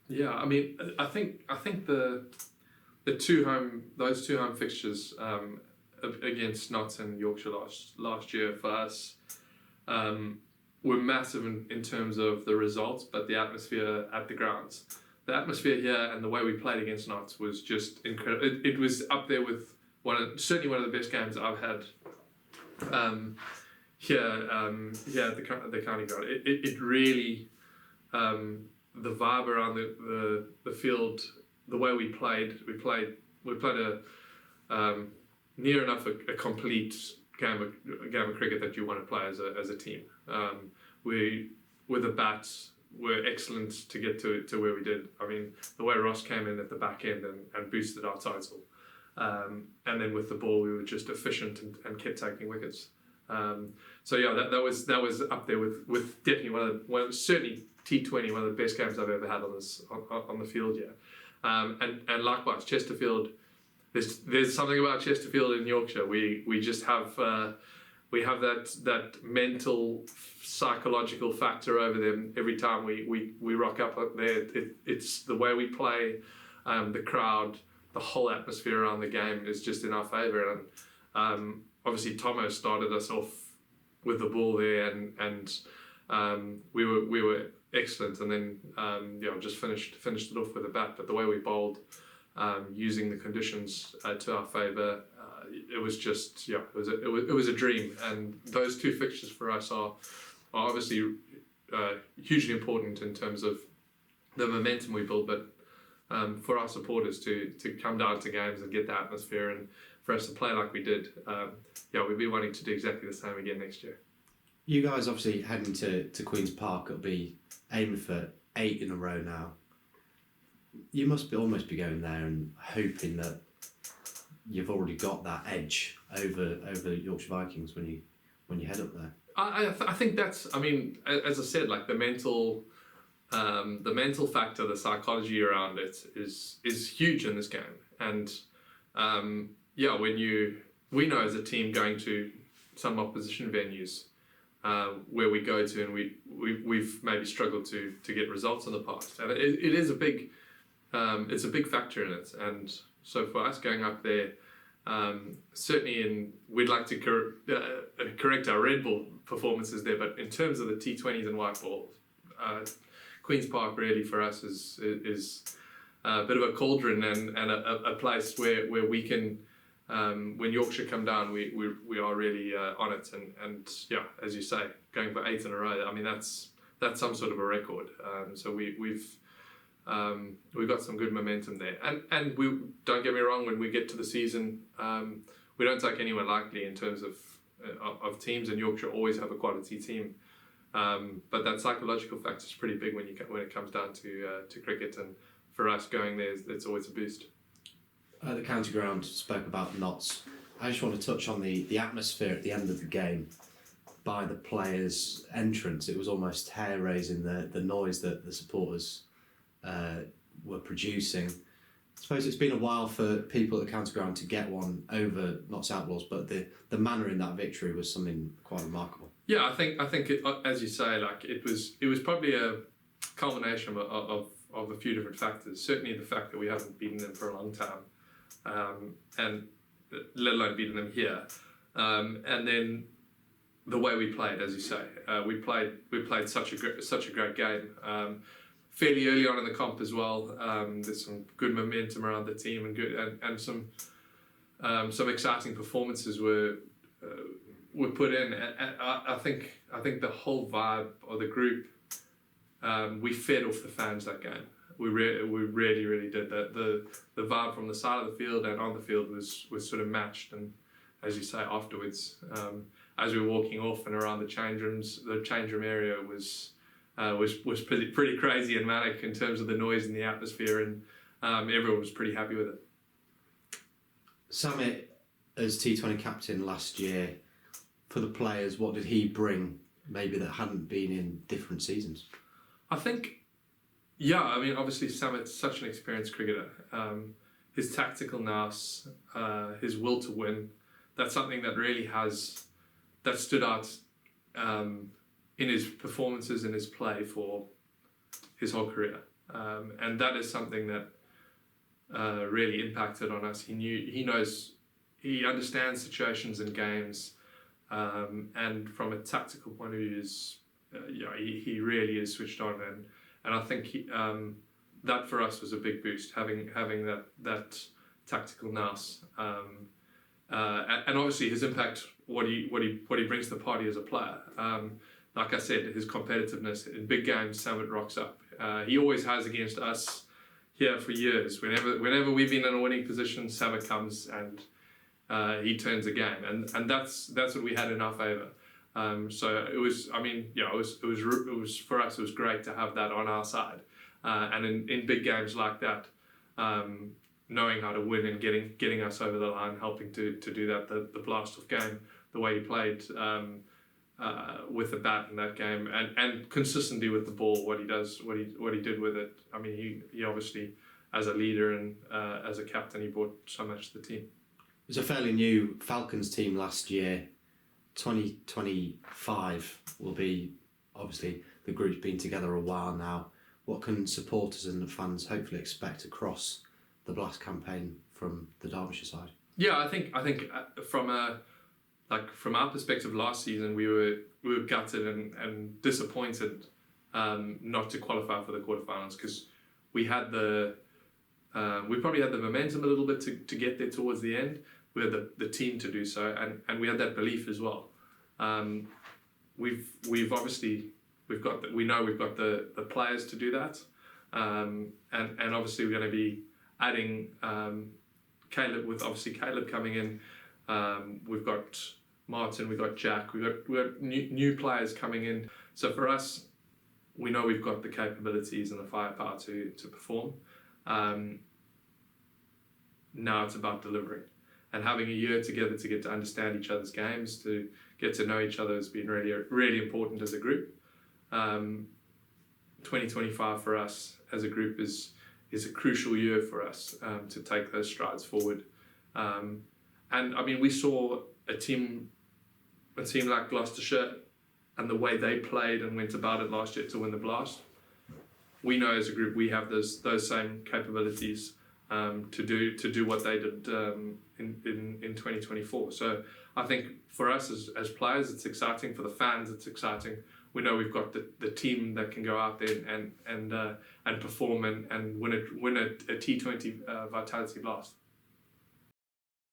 Yeah, I mean, I think those two home fixtures against Notts and Yorkshire last year for us were massive in terms of the results, but the atmosphere at the grounds. The atmosphere here and the way we played against Notts was just incredible. It was up there with certainly one of the best games I've had here at the county ground. It really the vibe around the field, the way we played a near enough a complete game of cricket that you want to play as a team. We with the bats were excellent to get to where we did. I mean, the way Ross came in at the back end and boosted our title. And then with the ball, we were just efficient and kept taking wickets. So yeah, that was up there with definitely certainly T20, one of the best games I've ever had on the field here. And likewise, Chesterfield. There's something about Chesterfield in Yorkshire. We just have that mental psychological factor over them every time we rock up there. It's the way we play, the crowd, the whole atmosphere around the game is just in our favour. And obviously Tomo started us off with the ball there, and we were excellent. And then just finished it off with a bat. But the way we bowled, using the conditions to our favour, it was just it was a dream. And those two fixtures for us are obviously hugely important in terms of the momentum we build, but for our supporters to come down to games and get the atmosphere, and for us to play like we did, we'd be wanting to do exactly the same again next year. You guys obviously heading to Queen's Park. It'll be aiming for 8 in a row now. You must almost be going there and hoping that you've already got that edge over Yorkshire Vikings when you head up there. I think that's, I mean, as I said, like the mental factor, the psychology around it is huge in this game. And we know as a team going to some opposition venues where we go to, and we've maybe struggled to get results in the past, and it is a big it's a big factor in it. And so for us going up there, certainly we'd like to correct our red ball performances there, but in terms of the T20s and white balls, Queen's Park really for us is a bit of a cauldron and a place where we can, when Yorkshire come down, we are really on it. And as you say, going for 8 in a row, I mean that's some sort of a record. So we've got some good momentum there, and we don't get me wrong, when we get to the season, we don't take anyone lightly in terms of teams, and Yorkshire always have a quality team. But that psychological factor is pretty big when it comes down to cricket, and for us going there, it's always a boost. The county ground spoke about Notts. I just want to touch on the atmosphere at the end of the game. By the players' entrance, it was almost hair-raising, the noise that the supporters were producing. I suppose it's been a while for people at the county ground to get one over Notts Outlaws, but the manner in that victory was something quite remarkable. Yeah, I think it, as you say, like it was probably a culmination of a few different factors. Certainly the fact that we haven't beaten them for a long time, and let alone beaten them here, and then the way we played, as you say, we played such a great game. Fairly early on in the comp as well. There's some good momentum around the team and some exciting performances were put in. And I think the whole vibe of the group, we fed off the fans that game. We really did that. The vibe from the side of the field and on the field was sort of matched. And as you say, afterwards, as we were walking off and around the change room area was pretty crazy and manic in terms of the noise and the atmosphere, and everyone was pretty happy with it. Samit, as T20 captain last year, for the players, what did he bring maybe that hadn't been in different seasons? I think, I mean, obviously Samit's such an experienced cricketer. His tactical nous, his will to win, that's something that really stood out in his performances and his play for his whole career. and that is something that really impacted on us. He understands situations in games, and from a tactical point of view, he really is switched on, and I think that for us was a big boost, having that tactical nous, and obviously his impact, what he brings to the party as a player. Like I said, his competitiveness in big games, Samit rocks up. He always has against us here for years. Whenever we've been in a winning position, Samit comes and he turns a game, and that's what we had in our favour. So it was, it was for us. It was great to have that on our side, and in big games like that, knowing how to win and getting us over the line, helping to do that. The blast off game, the way he played with the bat in that game, and consistently with the ball, what he did with it. I mean, he obviously, as a leader and as a captain, he brought so much to the team. It was a fairly new Falcons team last year. 2025 will be, obviously, the group's been together a while now. What can supporters and fans hopefully expect across the Blast campaign from the Derbyshire side? Yeah, I think from our perspective, last season we were gutted and disappointed not to qualify for the quarterfinals, because we probably had the momentum a little bit to get there towards the end. We had the team to do so, and we had that belief as well. We've got the players to do that, and obviously we're going to be adding Caleb, with obviously Caleb coming in. We've got Martin, we've got Jack, we've got new players coming in. So for us, we know we've got the capabilities and the firepower to perform. Now it's about delivering, and having a year together to get to understand each other's games, to get to know each other has been really, really important as a group. 2025 for us as a group is a crucial year for us to take those strides forward. And I mean, we saw a team like Gloucestershire and the way they played and went about it last year to win the Blast. We know as a group we have those same capabilities to do what they did in 2024. So I think for us as players, it's exciting. For the fans, it's exciting. We know we've got the team that can go out there and perform and win a T20 Vitality Blast.